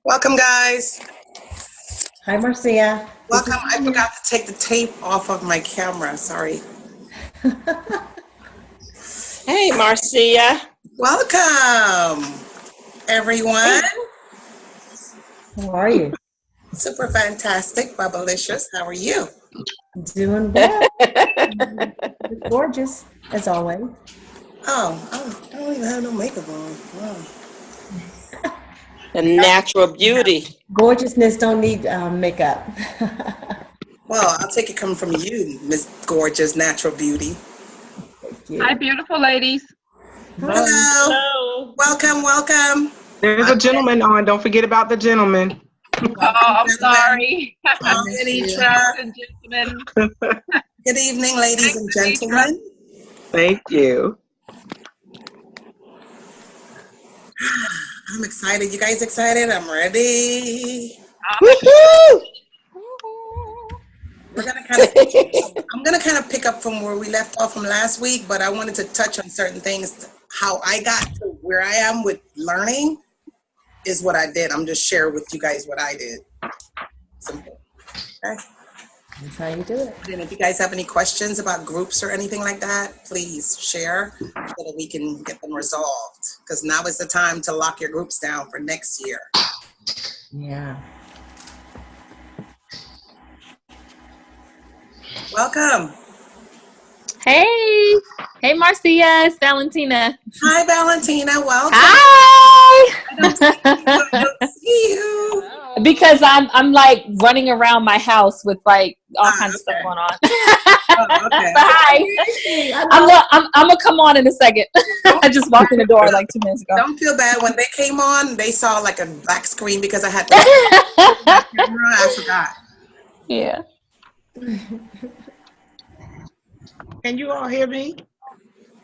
Welcome, guys. Hi, Marcia. Welcome. I forgot to take the tape off of my camera. Sorry. Hey, Marcia. Welcome, everyone. How are you? Super fantastic, bubblicious. How are you? Doing well. Gorgeous, as always. I don't even have no makeup on. Wow. The natural beauty. Gorgeousness don't need makeup. Well, I'll take it coming from you, Miss Gorgeous Natural Beauty. Thank you. Hi, beautiful ladies. Hello. Hello. Welcome. There's a gentleman on. Don't forget about the gentleman. Oh, I'm sorry. Hi, Anitra. And gentlemen. Good evening, ladies and gentlemen. Thank you. I'm excited. You guys excited? I'm ready. I'm gonna kind of pick up from where we left off from last week, but I wanted to touch on certain things. How I got to where I am with learning is what I did. I'm just sharing with you guys what I did. Simple. Okay. That's how you do it. And if you guys have any questions about groups or anything like that, please share so that we can get them resolved. Because now is the time to lock your groups down for next year. Yeah. Welcome. Hey, Marcia, it's Valentina. Hi, Valentina. Welcome. Hi. I don't see you. Because I'm like running around my house with like all kinds of stuff going on. Oh, okay. But hi. I'm gonna come on in a second. I just walked in the door like 2 minutes ago. Don't feel bad. When they came on, they saw like a black screen because I had the camera. I forgot. Yeah. Can you all hear me?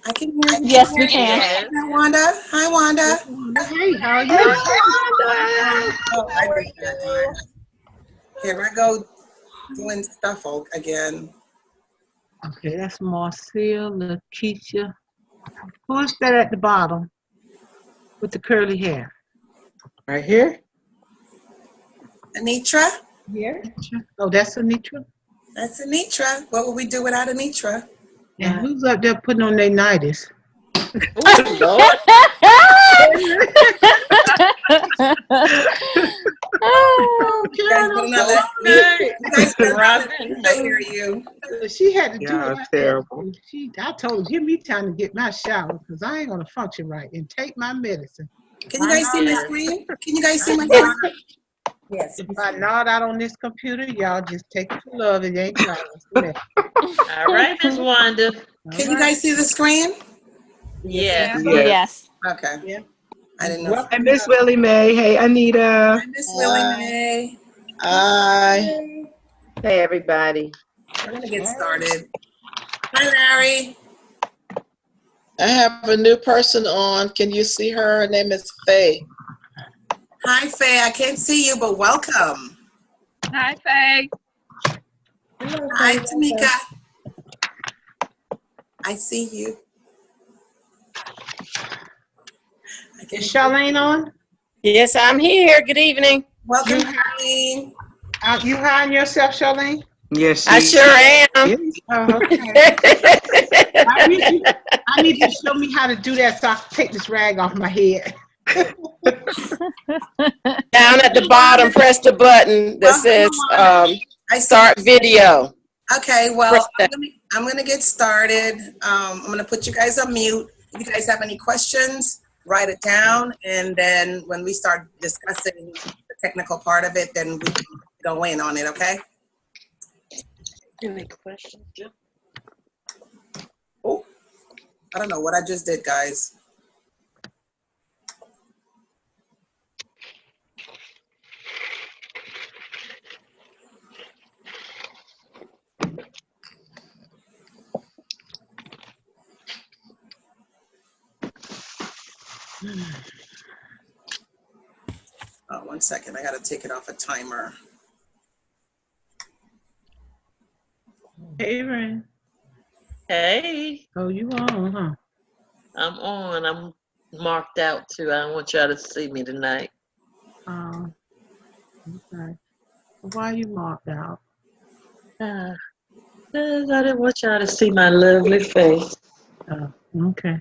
I can hear you. Yes, we can. Hi, Wanda. Hi, Wanda. Hey, how are you? Oh, I did that. Here I go doing stuff again. Okay, that's Marcia, Lakeisha. Who's that at the bottom with the curly hair? Right here? Anitra? Here? Oh, that's Anitra? That's Anitra. What would we do without Anitra? And who's up there putting on their nighties? Lord. I hear you. She had to do Yeah, it. it's terrible. I told her, give me time to get my shower because I ain't going to function right and take my medicine. Can you guys see my screen? Can you guys see my screen? Yes. If I nod out on this computer, y'all just take it for love. It ain't close. All right, Miss Wanda. Can you guys see the screen? Yes. Yes. Okay. Yeah. I didn't know. And Miss Willie Mae. Hey, Anita. Hi, Miss Willie Mae. Hi. Hey, everybody. We're going to get started. Hi, Larry. I have a new person on. Can you see her? Her name is Faye. Hi, Faye. I can't see you, but welcome. Hi, Faye. Hi, Tamika. I see you. Is Charlene on? Yes, I'm here. Good evening. Welcome, Charlene. You hiding yourself, Charlene? Yes, I sure am. Oh, okay. I need you to show me how to do that so I can take this rag off my head. Down at the bottom, press the button that says start video. Okay, well, I'm gonna get started. I'm gonna put you guys on mute. If you guys have any questions, write it down, and then when we start discussing the technical part of it, then we can go in on it, okay? Any questions, Jim? Oh, I don't know what I just did, guys. Oh, 1 second. I got to take it off a timer. Hey, Ren. Hey, Oh, you on, huh? I'm on. I'm marked out too. I don't want y'all to see me tonight. Okay. Why you marked out? Uh, 'Cause I didn't want y'all to see my lovely face. Oh, okay.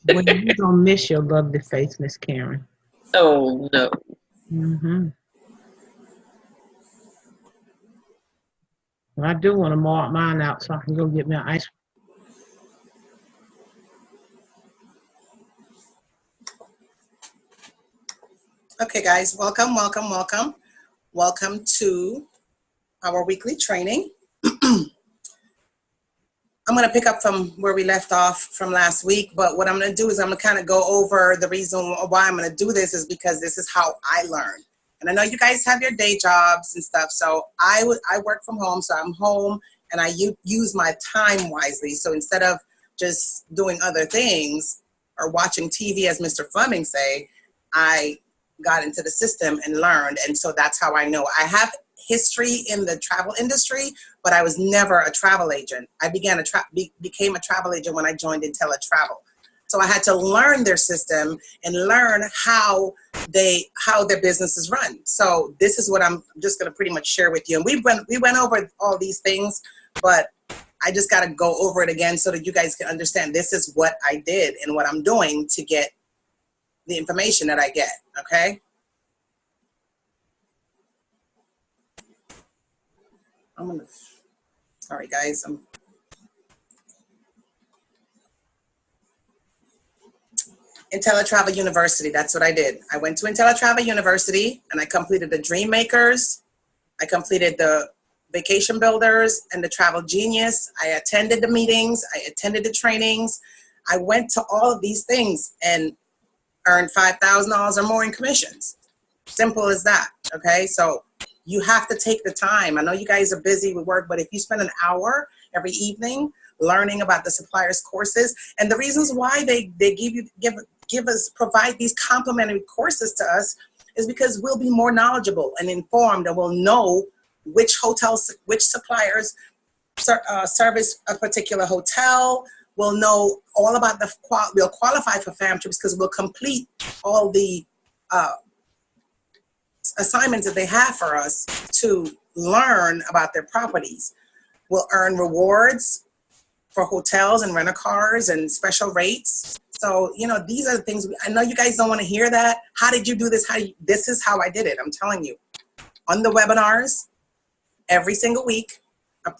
Well, you gonna miss your lovely face, Miss Karen. Oh, no. Mm-hmm. Well, I do want to mark mine out so I can go get me an ice. Okay, guys, welcome, welcome, welcome. Welcome to our weekly training. I'm going to pick up from where we left off from last week, but what I'm going to do is I'm going to kind of go over the reason why I'm going to do this is because this is how I learn. And I know you guys have your day jobs and stuff, so I work from home, so I'm home and I use my time wisely. So instead of just doing other things or watching TV, as Mr. Fleming say, I got into the system and learned, and so that's how I know. I have history in the travel industry, but I was never a travel agent. I became a travel agent when I joined Intelli Travel. So I had to learn their system and learn how their business is run. So this is what I'm just going to pretty much share with you. And we went over all these things, but I just got to go over it again so that you guys can understand this is what I did and what I'm doing to get the information that I get, okay? Sorry guys, Intelli Travel University, that's what I did. I went to Intelli Travel University and I completed the Dream Makers, I completed the Vacation Builders and the Travel Genius. I attended the meetings, I attended the trainings. I went to all of these things and earned $5,000 or more in commissions. Simple as that, okay? So you have to take the time. I know you guys are busy with work, but if you spend an hour every evening learning about the suppliers' courses, and the reasons why they provide these complimentary courses to us is because we'll be more knowledgeable and informed, and we'll know which hotels, which suppliers service a particular hotel. We'll know all about we'll qualify for fam trips because we'll complete all the assignments that they have for us to learn about their properties. We'll earn rewards for hotels and rental cars and special rates. So, you know, these are the things, I know you guys don't want to hear that. How did you do this? This is how I did it. I'm telling you. On the webinars, every single week,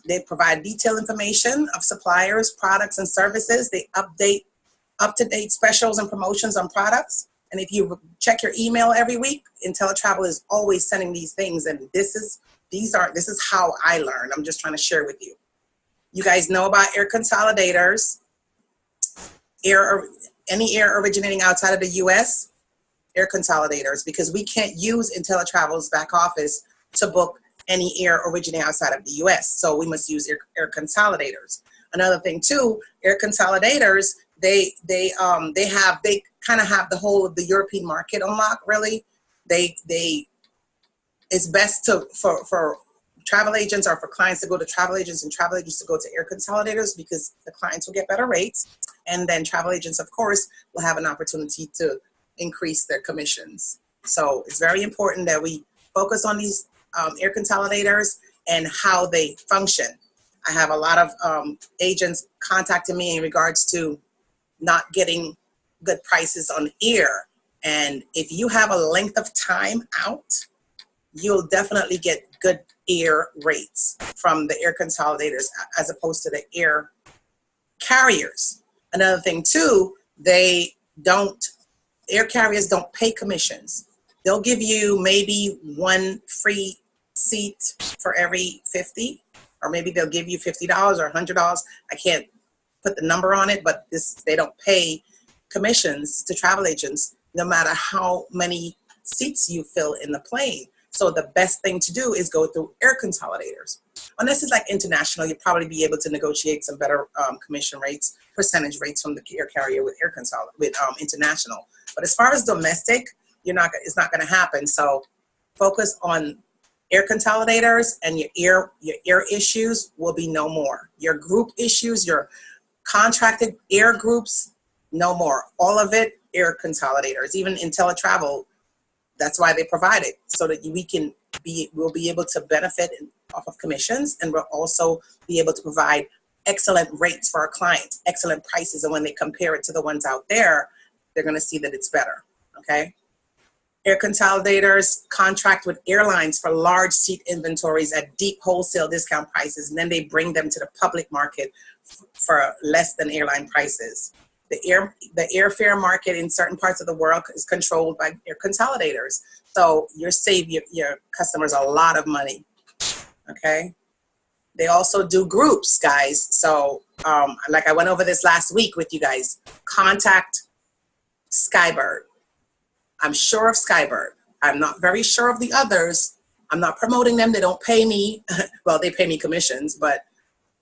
they provide detailed information of suppliers, products, and services. They update up-to-date specials and promotions on products. And if you check your email every week, Intelli Travel is always sending these things. And this is how I learned. I'm just trying to share with you. You guys know about air consolidators, any air originating outside of the US, air consolidators, because we can't use Intelli Travel's back office to book any air originating outside of the US. So we must use air consolidators. Another thing too, air consolidators, they kind of have the whole of the European market on lock, really. It's best for travel agents or for clients to go to travel agents and travel agents to go to air consolidators because the clients will get better rates. And then travel agents, of course, will have an opportunity to increase their commissions. So it's very important that we focus on these air consolidators and how they function. I have a lot of agents contacting me in regards to not getting good prices on air. And if you have a length of time out, you'll definitely get good air rates from the air consolidators as opposed to the air carriers. Another thing too, air carriers don't pay commissions. They'll give you maybe one free seat for every 50, or maybe they'll give you $50 or $100. I can't put the number on it, but they don't pay commissions to travel agents no matter how many seats you fill in the plane. So the best thing to do is go through air consolidators. Unless it's like international, you'll probably be able to negotiate some better commission rates, percentage rates from the air carrier with international. But as far as domestic, it's not going to happen. So focus on air consolidators, and your air issues will be no more. Your group issues, your contracted air groups, no more. All of it, air consolidators. Even Intelli Travel That's why they provide it, so that we'll be able to benefit off of commissions, and we'll also be able to provide excellent rates for our clients, excellent prices. And when they compare it to the ones out there, they're going to see that it's better. Okay. Air consolidators contract with airlines for large seat inventories at deep wholesale discount prices, and then they bring them to the public market for less than airline prices. The airfare market in certain parts of the world is controlled by air consolidators. So you're saving your customers a lot of money. Okay. They also do groups, guys. So like I went over this last week with you guys, contact Skybird. I'm sure of Skybird. I'm not very sure of the others. I'm not promoting them. They don't pay me. Well, they pay me commissions, but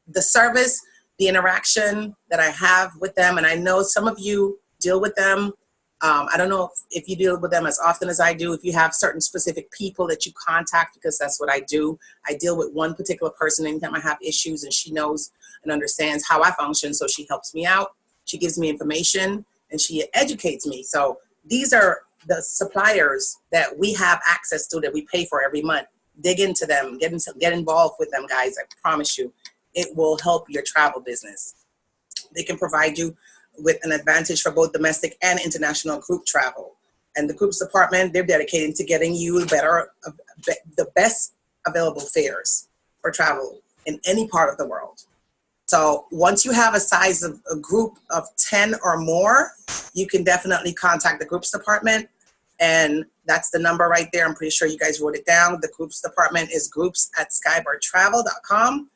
the service, the interaction that I have with them, and I know some of you deal with them. I don't know if you deal with them as often as I do, if you have certain specific people that you contact, because that's what I do. I deal with one particular person anytime I have issues, and she knows and understands how I function, so she helps me out. She gives me information, and she educates me. So these are the suppliers that we have access to, that we pay for every month. Dig into them, get involved with them, guys. I promise you, it will help your travel business. They can provide you with an advantage for both domestic and international group travel. And the groups department, they're dedicated to getting you the best available fares for travel in any part of the world. So once you have a size of a group of 10 or more, you can definitely contact the groups department. And that's the number right there. I'm pretty sure you guys wrote it down. The groups department is groups@skybirdtravel.com.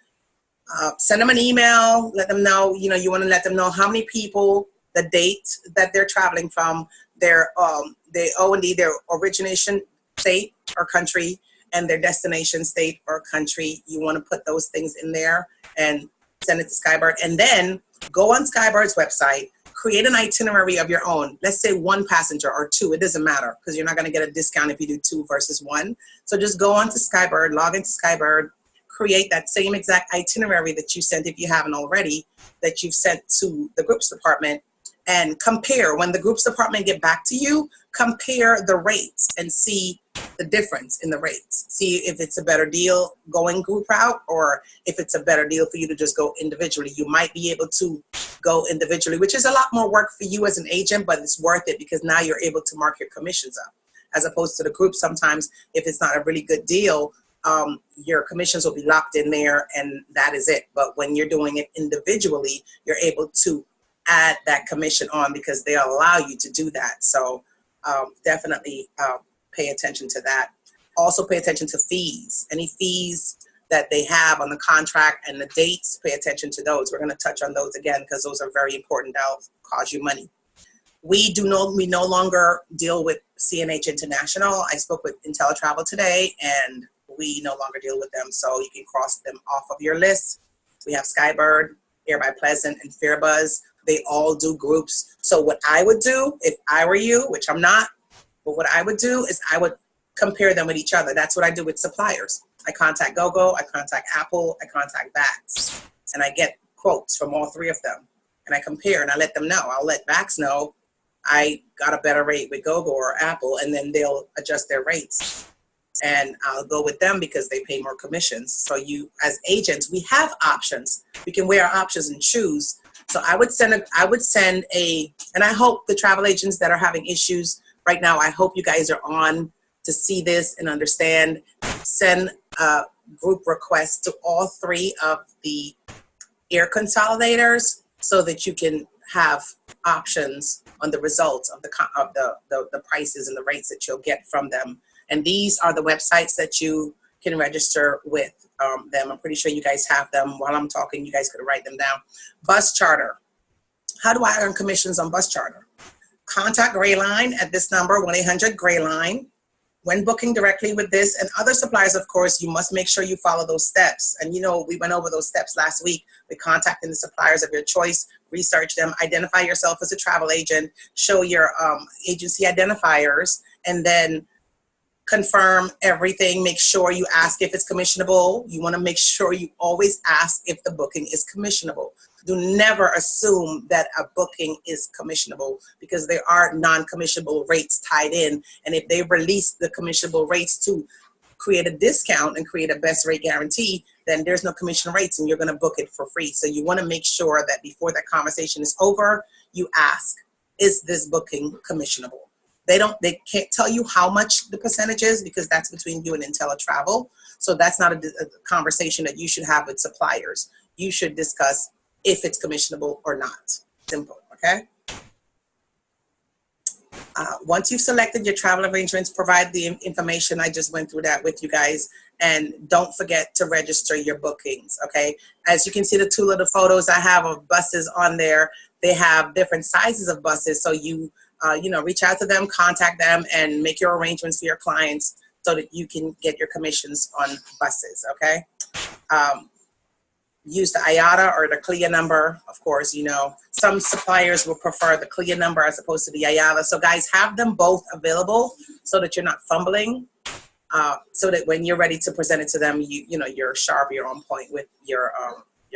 Send them an email, let them know, you want to let them know how many people, the date that they're traveling from, their O&D, their origination state or country, and their destination state or country. You want to put those things in there and send it to Skybird. And then go on Skybird's website, create an itinerary of your own. Let's say 1 passenger or 2. It doesn't matter, because you're not going to get a discount if you do 2 versus 1. So just go on to Skybird, log into Skybird, create that same exact itinerary that you sent, if you haven't already, that you've sent to the groups department, and compare. When the groups department get back to you, compare the rates and see the difference in the rates. See if it's a better deal going group route, or if it's a better deal for you to just go individually. You might be able to go individually, which is a lot more work for you as an agent, but it's worth it, because now you're able to mark your commissions up, as opposed to the group. Sometimes if it's not a really good deal, your commissions will be locked in there, and that is it. But when you're doing it individually, you're able to add that commission on, because they allow you to do that. So definitely pay attention to that. Also pay attention to fees. Any fees that they have on the contract and the dates, pay attention to those. We're going to touch on those again, because those are very important. That'll cause you money. We no longer deal with CNH International. I spoke with IntelliTravel today, and we no longer deal with them, so you can cross them off of your list. We have Skybird, Air by Pleasant, and Fairbuzz. They all do groups. So what I would do if I were you, which I'm not, but what I would do is I would compare them with each other. That's what I do with suppliers. I contact GoGo, I contact Apple, I contact Vax, and I get quotes from all 3 of them. And I compare, and I let them know. I'll let Vax know I got a better rate with GoGo or Apple, and then they'll adjust their rates. And I'll go with them because they pay more commissions. So you, as agents, we have options. We can weigh our options and choose. So I would send and I hope the travel agents that are having issues right now, I hope you guys are on to see this and understand. Send a group request to all 3 of the air consolidators, so that you can have options on the results of the prices and the rates that you'll get from them. And these are the websites that you can register with them. I'm pretty sure you guys have them. While I'm talking, you guys could write them down. Bus charter. How do I earn commissions on bus charter? Contact Grayline at this number, 1-800-GRAYLINE. When booking directly with this and other suppliers, of course, you must make sure you follow those steps. And we went over those steps last week with contacting the suppliers of your choice, research them, identify yourself as a travel agent, show your agency identifiers, and then confirm everything. Make sure you ask if it's commissionable. You want to make sure you always ask if the booking is commissionable. Do never assume that a booking is commissionable, because there are non-commissionable rates tied in. And if they release the commissionable rates to create a discount and create a best rate guarantee, then there's no commission rates and you're going to book it for free. So you want to make sure that before that conversation is over, you ask, is this booking commissionable? They can't tell you how much the percentage is, because that's between you and IntelliTravel. So that's not a conversation that you should have with suppliers. You should discuss if it's commissionable or not. Simple, okay? Once you've selected your travel arrangements, provide the information. I just went through that with you guys. And don't forget to register your bookings, okay? As you can see, the two little photos I have of buses on there, they have different sizes of buses. So you, reach out to them, contact them, and make your arrangements for your clients so that you can get your commissions on buses, okay? Use the IATA or the CLIA number. Of course, some suppliers will prefer the CLIA number as opposed to the IATA. So guys, have them both available so that you're not fumbling, so that when you're ready to present it to them, you're sharp, you're on point with your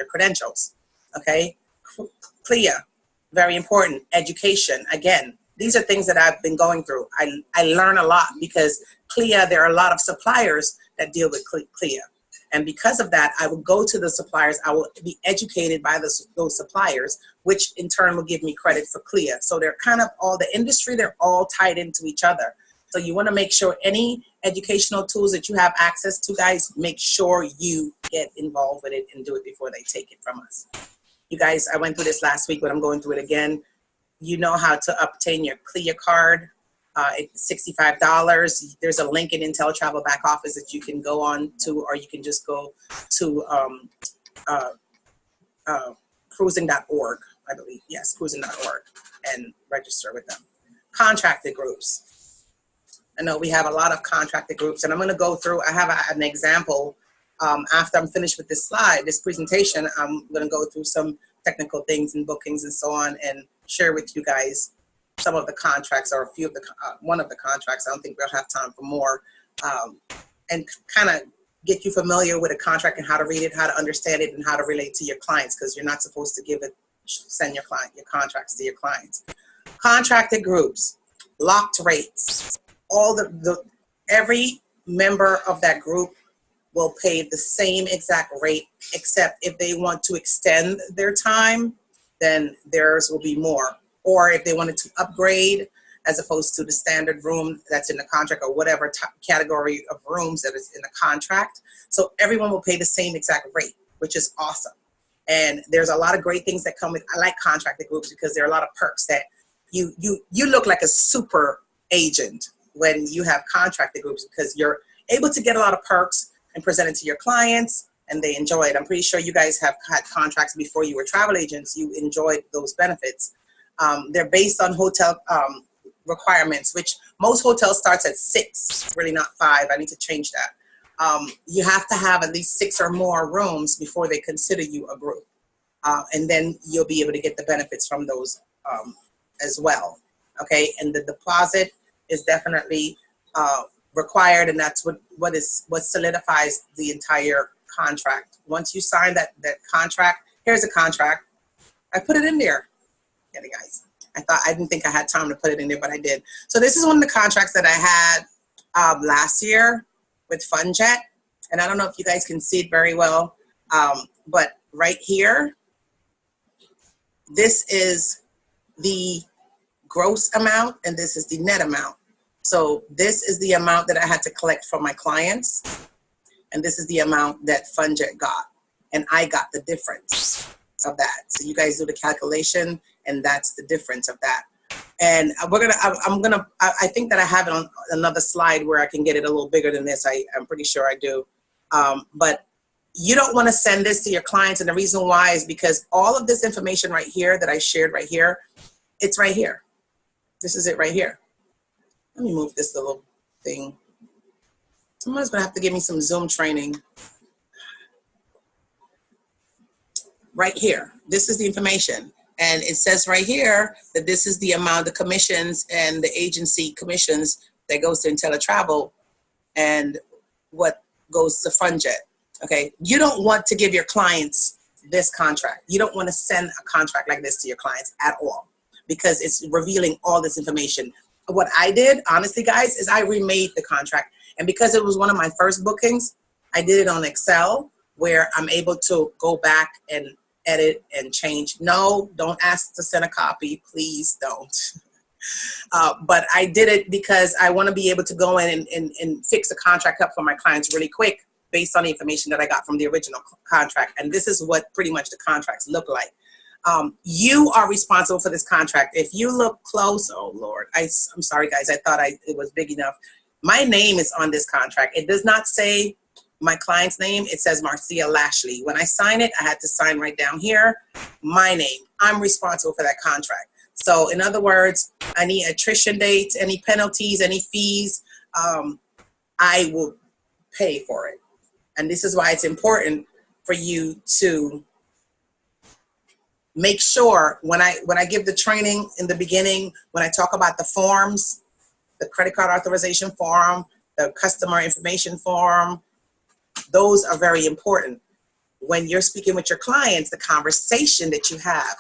credentials, okay? CLIA, very important. Education, again, these are things that I've been going through. I learn a lot because CLIA, there are a lot of suppliers that deal with CLIA. And because of that, I will go to the suppliers. I will be educated by those suppliers, which in turn will give me credit for CLIA. So they're kind of all the industry, they're all tied into each other. So you want to make sure any educational tools that you have access to, guys, make sure you get involved with it and do it before they take it from us. You guys, I went through this last week, but I'm going through it again. You know how to obtain your CLIA card. It's $65. There's a link in IntelliTravel back office that you can go on to, or you can just go to cruising.org, I believe. Yes, cruising.org, and register with them. Contracted groups. I know we have a lot of contracted groups, and I'm going to go through. I have an example. After I'm finished with this slide, this presentation, I'm going to go through some technical things and bookings and so on, and share with you guys some of the contracts, or a few of the one of the contracts. I don't think we'll have time for more, and kind of get you familiar with a contract and how to read it, how to understand it, and how to relate to your clients, because you're not supposed to send your contracts to your clients. Contracted groups, locked rates. Every member of that group will pay the same exact rate, except if they want to extend their time, then theirs will be more. Or if they wanted to upgrade, as opposed to the standard room that's in the contract, or whatever category of rooms that is in the contract. So everyone will pay the same exact rate, which is awesome. And there's a lot of great things that come with, I like contracted groups, because there are a lot of perks that you look like a super agent when you have contracted groups, because you're able to get a lot of perks and present it to your clients, and they enjoy it. I'm pretty sure you guys have had contracts before you were travel agents. You enjoyed those benefits. They're based on hotel requirements, which most hotels starts at 6, really not 5. I need to change that. You have to have at least 6 or more rooms before they consider you a group. And then you'll be able to get the benefits from those as well. Okay, and the deposit is definitely required, and that's what solidifies the entire contract. Once you sign that contract, here's a contract. I put it in there. Get it, guys. I didn't think I had time to put it in there, but I did. So this is one of the contracts that I had last year with FunJet, and I don't know if you guys can see it very well, but right here, this is the gross amount, and this is the net amount. So this is the amount that I had to collect from my clients, and this is the amount that FunJet got, and I got the difference of that. So you guys do the calculation, and that's the difference of that. And I think that I have it on another slide where I can get it a little bigger than this. I'm pretty sure I do. But you don't want to send this to your clients, and the reason why is because all of this information right here that I shared right here, it's right here. This is it right here. Let me move this little thing. Someone's gonna have to give me some Zoom training. Right here, this is the information. And it says right here that this is the amount of commissions and the agency commissions that goes to IntelliTravel and what goes to FunJet. Okay, you don't want to give your clients this contract. You don't want to send a contract like this to your clients at all because it's revealing all this information. What I did, honestly, guys, is I remade the contract. And because it was one of my first bookings, I did it on Excel where I'm able to go back and edit and change. No, don't ask to send a copy. Please don't. But I did it because I want to be able to go in and fix the contract up for my clients really quick based on the information that I got from the original contract. And this is what pretty much the contracts look like. You are responsible for this contract. If you look close, oh Lord, I'm sorry guys, I thought it was big enough. My name is on this contract. It does not say my client's name. It says Marcia Lashley. When I sign it, I had to sign right down here, my name. I'm responsible for that contract. So in other words, any attrition dates, any penalties, any fees, I will pay for it. And this is why it's important for you to make sure when I give the training in the beginning, when I talk about the forms, the credit card authorization form, the customer information form, those are very important. When you're speaking with your clients, the conversation that you have,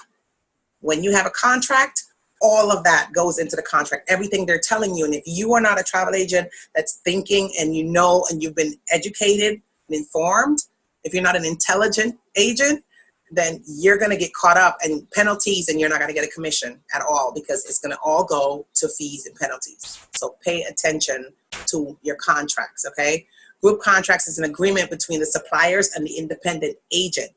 when you have a contract, all of that goes into the contract, everything they're telling you. And if you are not a travel agent that's thinking and you know and you've been educated and informed, if you're not an intelligent agent, then you're going to get caught up in penalties and you're not going to get a commission at all because it's going to all go to fees and penalties. So pay attention to your contracts, okay? Group contracts is an agreement between the suppliers and the independent agent.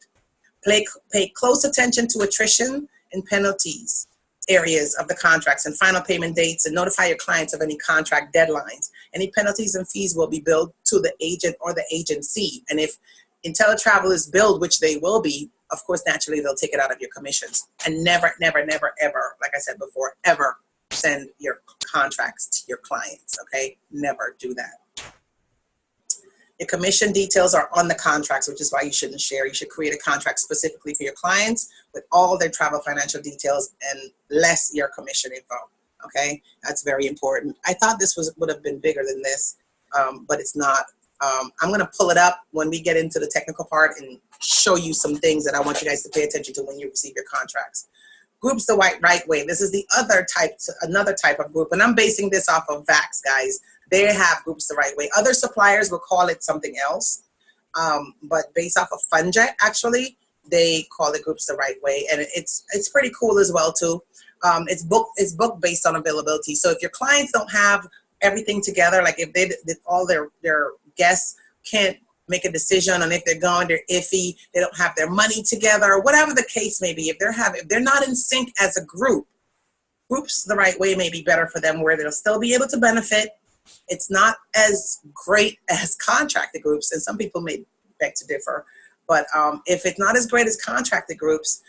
Pay close attention to attrition and penalties areas of the contracts and final payment dates, and notify your clients of any contract deadlines. Any penalties and fees will be billed to the agent or the agency. And if IntelliTravel is billed, which they will be, of course, naturally, they'll take it out of your commissions. And never, never, never, ever, like I said before, ever send your contracts to your clients, okay? Never do that. Your commission details are on the contracts, which is why you shouldn't share. You should create a contract specifically for your clients with all their travel financial details and less your commission info, okay? That's very important. I thought this would have been bigger than this, but it's not. I'm gonna pull it up when we get into the technical part and show you some things that I want you guys to pay attention to when you receive your contracts. Groups the right way. This is the other type, another type of group, and I'm basing this off of VAX, guys. They have groups the right way. Other suppliers will call it something else, but based off of FunJet, actually, they call it groups the right way, and it's pretty cool as well too. It's booked based on availability. So if your clients don't have everything together, like if all their guests can't make a decision on if they're going, they're iffy, they don't have their money together, whatever the case may be, if they're not in sync as a group, groups the right way may be better for them where they'll still be able to benefit. It's not as great as contracted groups, and some people may beg to differ, but if it's not as great as contracted groups,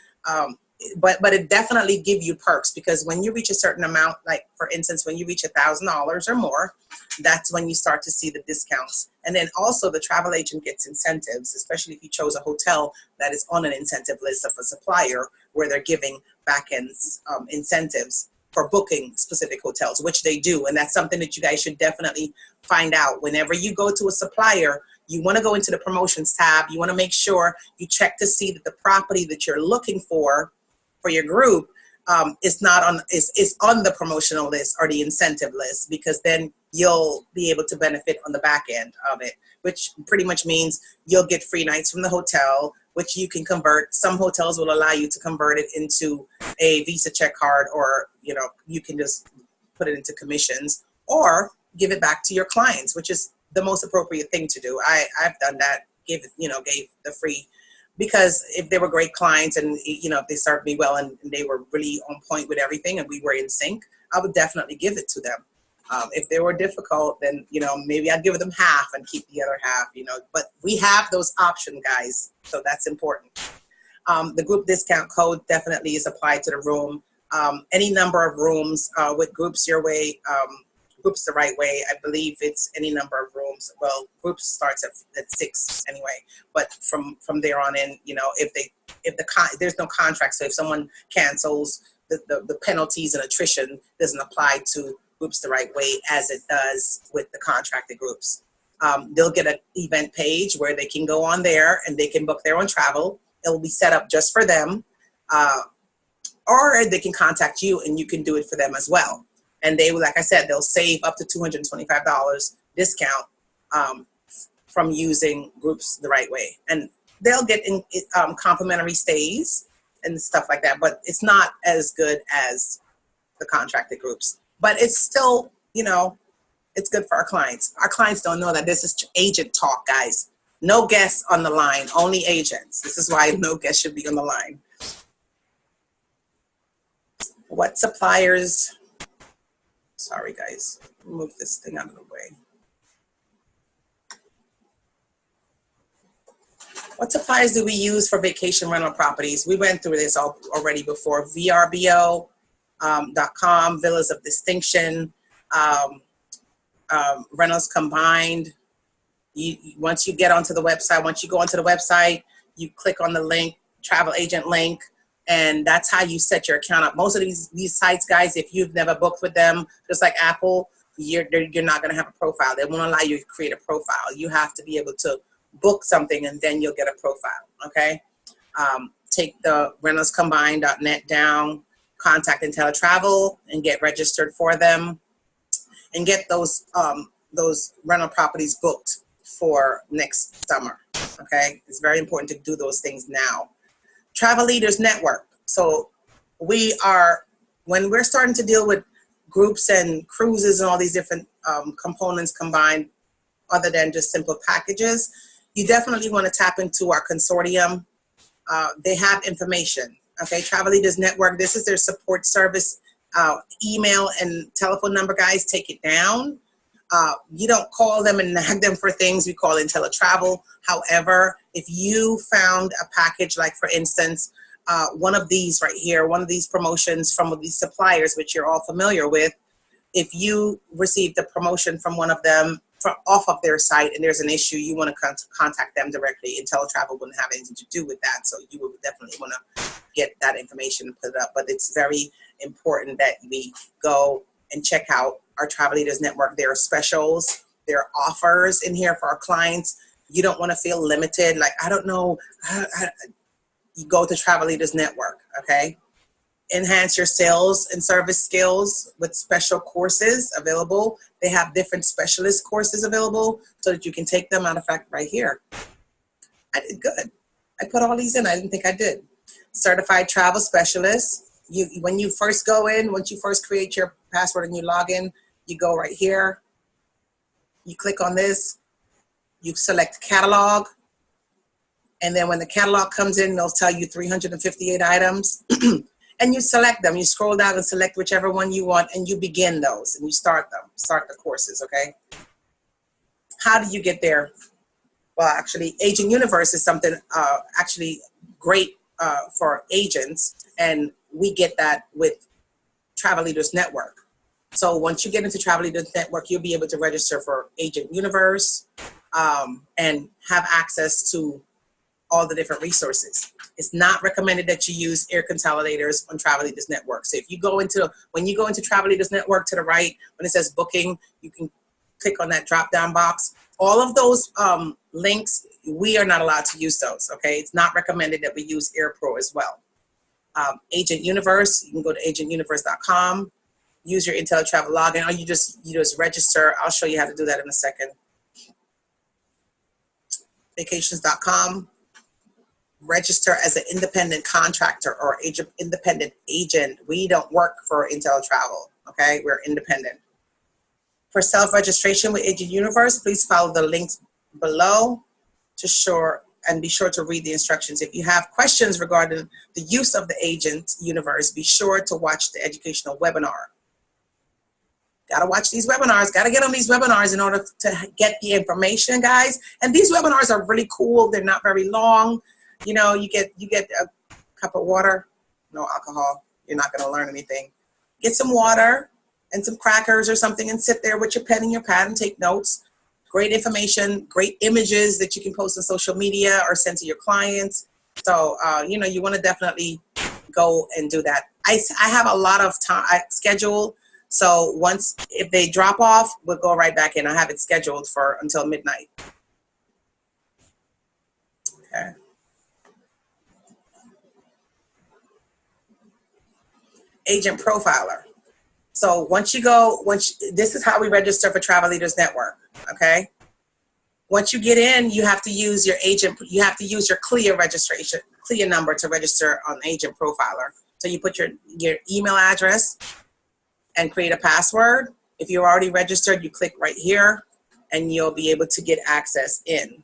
but it definitely give you perks, because when you reach a certain amount, like for instance, when you reach $1,000 or more, that's when you start to see the discounts. And then also the travel agent gets incentives, especially if you chose a hotel that is on an incentive list of a supplier where they're giving back-end incentives for booking specific hotels, which they do. And that's something that you guys should definitely find out. Whenever you go to a supplier, you want to go into the promotions tab. You want to make sure you check to see that the property that you're looking for your group is on the promotional list or the incentive list, because then you'll be able to benefit on the back end of it, which pretty much means you'll get free nights from the hotel, which you can convert. Some hotels will allow you to convert it into a Visa check card, or you can just put it into commissions or give it back to your clients, which is the most appropriate thing to do. I've done that, gave the free, because if they were great clients and if they served me well and they were really on point with everything and we were in sync, I would definitely give it to them. If they were difficult, then maybe I'd give them half and keep the other half. But we have those options, guys, so that's important. The group discount code definitely is applied to the room. Any number of rooms with groups your way. Groups the right way, I believe it's any number of rooms. Well, groups starts at 6 anyway, but from there on in, if there's no contract, so if someone cancels, the penalties and attrition doesn't apply to groups the right way as it does with the contracted groups. They'll get an event page where they can go on there and they can book their own travel. It will be set up just for them, or they can contact you and you can do it for them as well. And they, like I said, they'll save up to $225 discount from using groups the right way. And they'll get complimentary stays and stuff like that, but it's not as good as the contracted groups. But it's still, you know, it's good for our clients. Our clients don't know that this is agent talk, guys. No guests on the line, only agents. This is why no guests should be on the line. What suppliers, sorry guys, move this thing out of the way. What suppliers do we use for vacation rental properties? We went through this already before. VRBO.com, Villas of Distinction, Rentals Combined. Once you get onto the website, once you go onto the website, you click on the link, travel agent link, and that's how you set your account up. Most of these sites, guys, if you've never booked with them, just like Apple, you're not going to have a profile. They won't allow you to create a profile. You have to be able to book something and then you'll get a profile, okay? Take the rentalscombined.net down, contact IntelliTravel and get registered for them and get those rental properties booked for next summer, okay? It's very important to do those things now. Travel Leaders Network. So when we're starting to deal with groups and cruises and all these different components combined, other than just simple packages, you definitely want to tap into our consortium. They have information, okay? Travel Leaders Network, this is their support service, email and telephone number, guys, take it down. You don't call them and nag them for things. We call IntelliTravel. However, if you found a package, like for instance, one of these right here, one of these promotions from these suppliers, which you're all familiar with, if you received a promotion from one of them off of their site and there's an issue, you want to contact them directly. IntelliTravel wouldn't have anything to do with that. So you would definitely want to get that information and put it up. But it's very important that we go and check out our Travel Leaders Network. There are specials, there are offers in here for our clients. You don't want to feel limited. Like, I don't know, you go to Travel Leaders Network, okay? Enhance your sales and service skills with special courses available. They have different specialist courses available so that you can take them. Matter of fact, right here. I did good. I put all these in. I didn't think I did. Certified Travel Specialist. When you first go in, once you first create your password and you log in, you go right here. You click on this. You select catalog. And then when the catalog comes in, they'll tell you 358 items. And you select them. You scroll down and select whichever one you want, and you begin those, and you start them. Start the courses, okay? How do you get there? Well, actually, Agent Universe is something actually great for agents, and we get that with Travel Leaders Network. So once you get into Travel Leaders Network, you'll be able to register for Agent Universe and have access to all the different resources. It's not recommended that you use air consolidators on Travel Leaders Network. So if you go into, when you go into Travel Leaders Network to the right, when it says booking, you can click on that drop down box. All of those links, we are not allowed to use those, okay? It's not recommended that we use AirPro as well. Agent Universe, you can go to agentuniverse.com, use your IntelliTravel login, or you just register. I'll show you how to do that in a second. Vacations.com. Register as an independent contractor or independent agent. We don't work for IntelliTravel, okay? We're independent. For self-registration with Agent Universe, please follow the links below and be sure to read the instructions. If you have questions regarding the use of the Agent Universe, be sure to watch the educational webinar. Gotta watch these webinars, gotta get on these webinars in order to get the information, guys. And these webinars are really cool. They're not very long. You know, you get a cup of water, no alcohol. You're not going to learn anything. Get some water and some crackers or something and sit there with your pen and your pad and take notes. Great information, great images that you can post on social media or send to your clients. So, you know, you want to definitely go and do that. I have a lot of time scheduled. So if they drop off, we'll go right back in. I have it scheduled for until midnight. Okay. agent profiler. So this is how we register for Travel Leaders Network, okay? Once you get in, you have to use your CLIA registration, CLIA number to register on Agent Profiler. So you put your email address and create a password. If you're already registered, you click right here and you'll be able to get access in.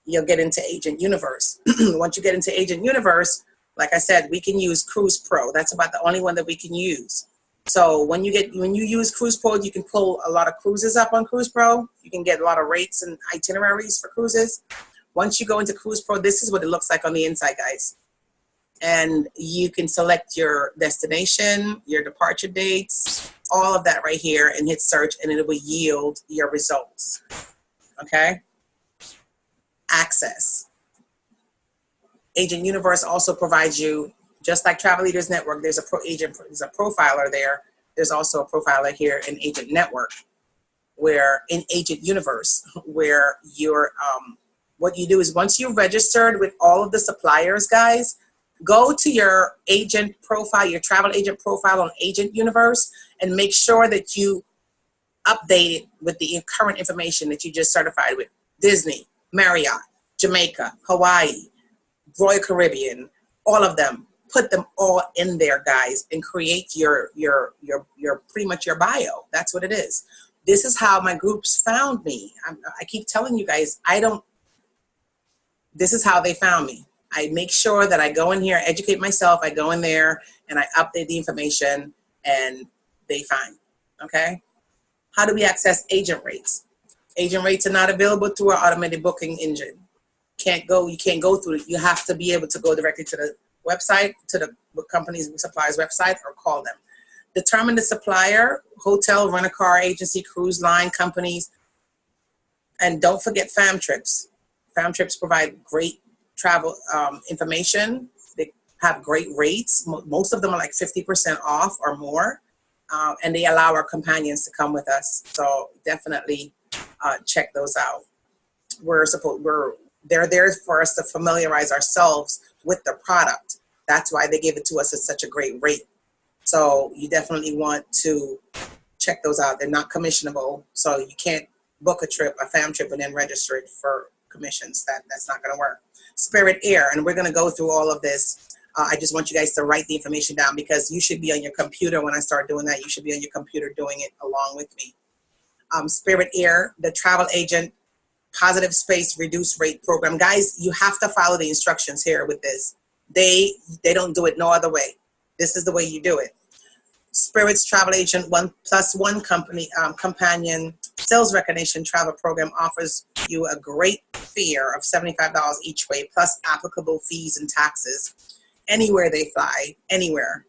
You'll get into Agent Universe. Once you get into Agent Universe, like I said, we can use Cruise Pro. That's about the only one that we can use. So when you use Cruise Pro, you can pull a lot of cruises up on Cruise Pro. You can get a lot of rates and itineraries for cruises. Once you go into Cruise Pro, this is what it looks like on the inside, guys. And you can select your destination, your departure dates, all of that right here, and hit search, and it will yield your results. Okay? Access. Agent Universe also provides you, just like Travel Leaders Network, there's a profiler there. There's also a profiler here in Agent Network, where in Agent Universe, where you're, what you do is once you're registered with all of the suppliers, guys, go to your agent profile, your travel agent profile on Agent Universe, and make sure that you update it with the current information that you just certified with Disney, Marriott, Jamaica, Hawaii, Royal Caribbean, all of them. Put them all in there, guys, and create your pretty much your bio. That's what it is. This is how my groups found me. I keep telling you guys, this is how they found me. I make sure that I go in here, educate myself. I go in there and I update the information and they find, okay? How do we access agent rates? Agent rates are not available through our automated booking engine. You can't go through it. You have to be able to go directly to the website, to the company's supplier's website, or call them. Determine the supplier, hotel, rent-a-car agency, cruise line companies, and don't forget fam trips. Fam trips provide great travel information. They have great rates. Most of them are like 50% off or more, and they allow our companions to come with us. So definitely check those out. They're there for us to familiarize ourselves with the product. That's why they gave it to us at such a great rate. So you definitely want to check those out. They're not commissionable, so you can't book a trip, a fam trip, and then register it for commissions. That's not gonna work. Spirit Air, and we're gonna go through all of this. I just want you guys to write the information down because you should be on your computer when I start doing that. You should be on your computer doing it along with me. Spirit Air, the travel agent, positive space, reduced rate program. Guys, you have to follow the instructions here with this. They don't do it no other way. This is the way you do it. Spirit's travel agent 1+1 company companion sales recognition travel program offers you a great fare of $75 each way, plus applicable fees and taxes. Anywhere they fly, anywhere.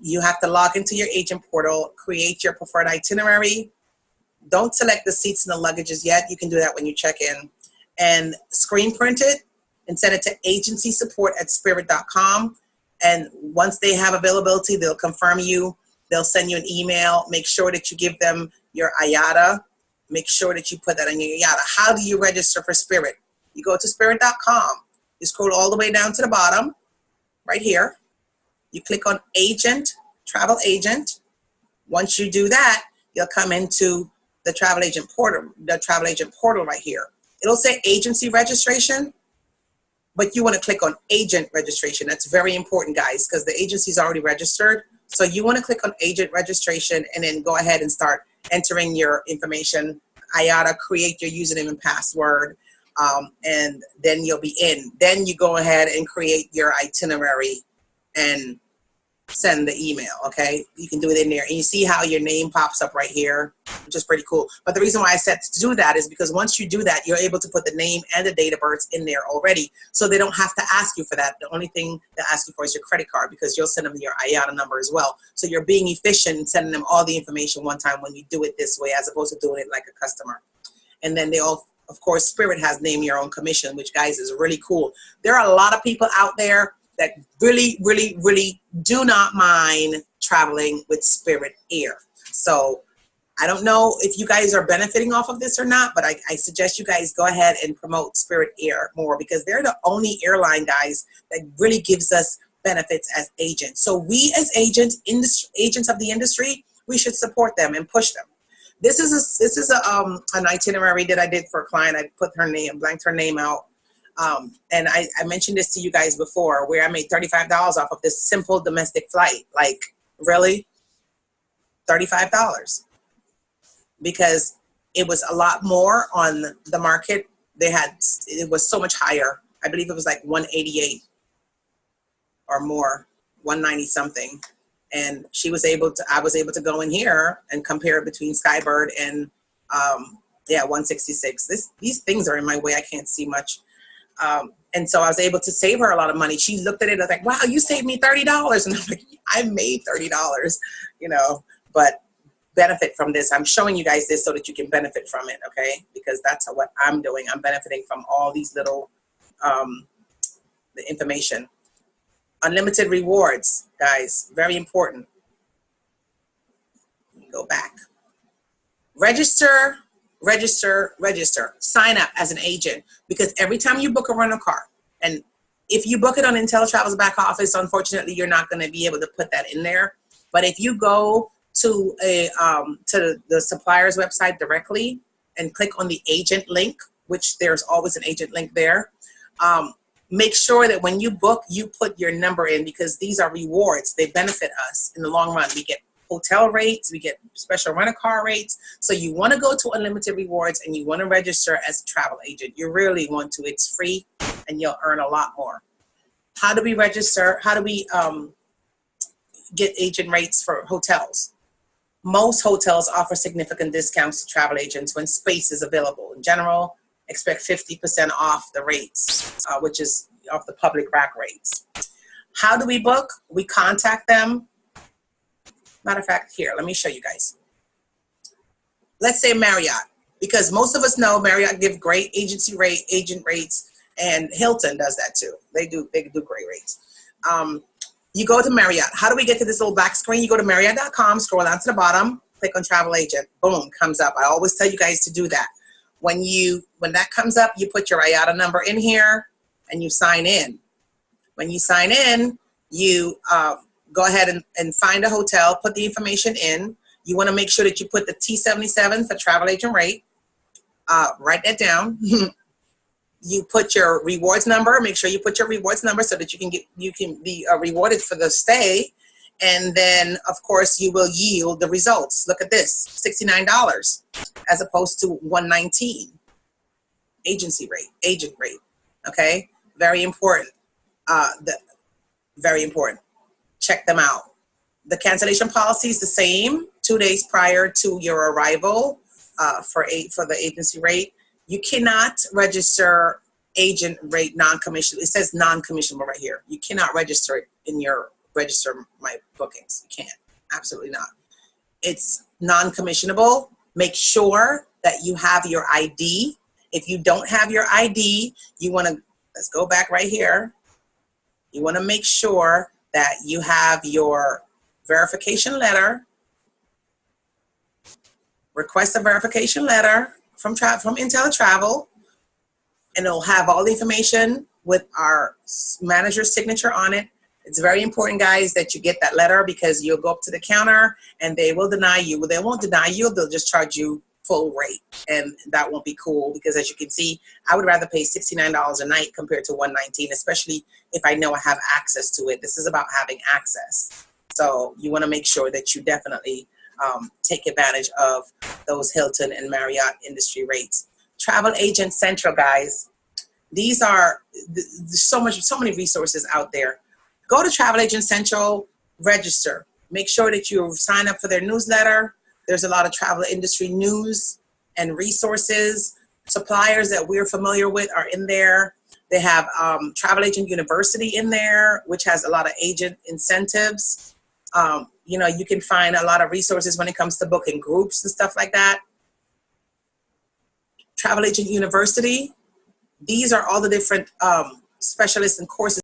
You have to log into your agent portal, create your preferred itinerary. Don't select the seats and the luggages yet. You can do that when you check in. And screen print it and send it to agencysupport@spirit.com. And once they have availability, they'll confirm you. They'll send you an email. Make sure that you give them your IATA. Make sure that you put that on your IATA. How do you register for Spirit? You go to spirit.com. You scroll all the way down to the bottom, right here. You click on Agent, Travel Agent. Once you do that, you'll come into the travel agent portal right here. It'll say agency registration, but you want to click on agent registration. That's very important, guys, because the agency's already registered. So you want to click on agent registration and then go ahead and start entering your information. IATA, create your username and password, and then you'll be in. Then you go ahead and create your itinerary and send the email, okay? You can do it in there. And you see how your name pops up right here, which is pretty cool. But the reason why I said to do that is because once you do that, you're able to put the name and the date of birth in there already. So they don't have to ask you for that. The only thing they ask you for is your credit card because you'll send them your IATA number as well. So you're being efficient in sending them all the information one time when you do it this way as opposed to doing it like a customer. And then they all, of course, Spirit has name your own commission, which, guys, is really cool. There are a lot of people out there that really, really, really do not mind traveling with Spirit Air. So I don't know if you guys are benefiting off of this or not, but I suggest you guys go ahead and promote Spirit Air more because they're the only airline, guys, that really gives us benefits as agents. So we as agents, agents of the industry, we should support them and push them. This is an itinerary that I did for a client. I put her name, blanked her name out. And I mentioned this to you guys before, where I made $35 off of this simple domestic flight. Like, really? $35. Because it was a lot more on the market. It was so much higher. I believe it was like 188 or more, 190 something. And I was able to go in here and compare it between Skybird and 166. These things are in my way. I can't see much. And so I was able to save her a lot of money. She looked at it and was like, wow, you saved me $30. And I'm like, I made $30, but benefit from this. I'm showing you guys this so that you can benefit from it, okay? Because that's what I'm doing. I'm benefiting from all these little the information. Unlimited rewards, guys, very important. Let me go back. Register. Sign up as an agent, because every time you book a rental car, and if you book it on Intel Travel's back office, unfortunately, you're not going to be able to put that in there. But if you go to the supplier's website directly and click on the agent link, which there's always an agent link there, make sure that when you book, you put your number in, because these are rewards. They benefit us in the long run. We get hotel rates, we get special rental car rates. So you want to go to Unlimited Rewards and you want to register as a travel agent. You really want to. It's free and you'll earn a lot more. How do we register? How do we get agent rates for hotels? Most hotels offer significant discounts to travel agents when space is available. In general, expect 50% off the rates, which is off the public rack rates. How do we book? We contact them. Matter of fact, here, let me show you guys. Let's say Marriott, because most of us know Marriott give great agent rates, and Hilton does that too. They do great rates. You go to Marriott. How do we get to this little back screen? You go to Marriott.com, scroll down to the bottom, click on travel agent. Boom, comes up. I always tell you guys to do that. When that comes up, you put your IATA number in here and you sign in. When you sign in, you go ahead and find a hotel, put the information in. You want to make sure that you put the T77 for travel agent rate. Write that down. You put your rewards number. Make sure you put your rewards number so that you can be rewarded for the stay. And then, of course, you will yield the results. Look at this, $69 as opposed to $119. Agent rate. Okay, very important. Very important. Check them out. The cancellation policy is the same 2 days prior to your arrival for the agency rate. You cannot register agent rate non-commissionable. It says non-commissionable right here. You cannot register it in your register my bookings. You can't. Absolutely not. It's non-commissionable. Make sure that you have your ID. If you don't have your ID, you want to, let's go back right here. You want to make sure that you have your verification letter. Request a verification letter from Intel Travel, and it'll have all the information with our manager's signature on it. It's very important, guys, that you get that letter, because you'll go up to the counter and they will deny you. Well, they won't deny you. They'll just charge you full rate, and that won't be cool, because as you can see, I would rather pay $69 a night compared to $119, especially if I know I have access to it. This is about having access. So you want to make sure that you definitely take advantage of those Hilton and Marriott industry rates. Travel Agent Central, guys. These are so many resources out there. Go to Travel Agent Central, register. Make sure that you sign up for their newsletter. There's a lot of travel industry news and resources. Suppliers that we're familiar with are in there. They have Travel Agent University in there, which has a lot of agent incentives. You know, you can find a lot of resources when it comes to booking groups and stuff like that. Travel Agent University. These are all the different specialists and courses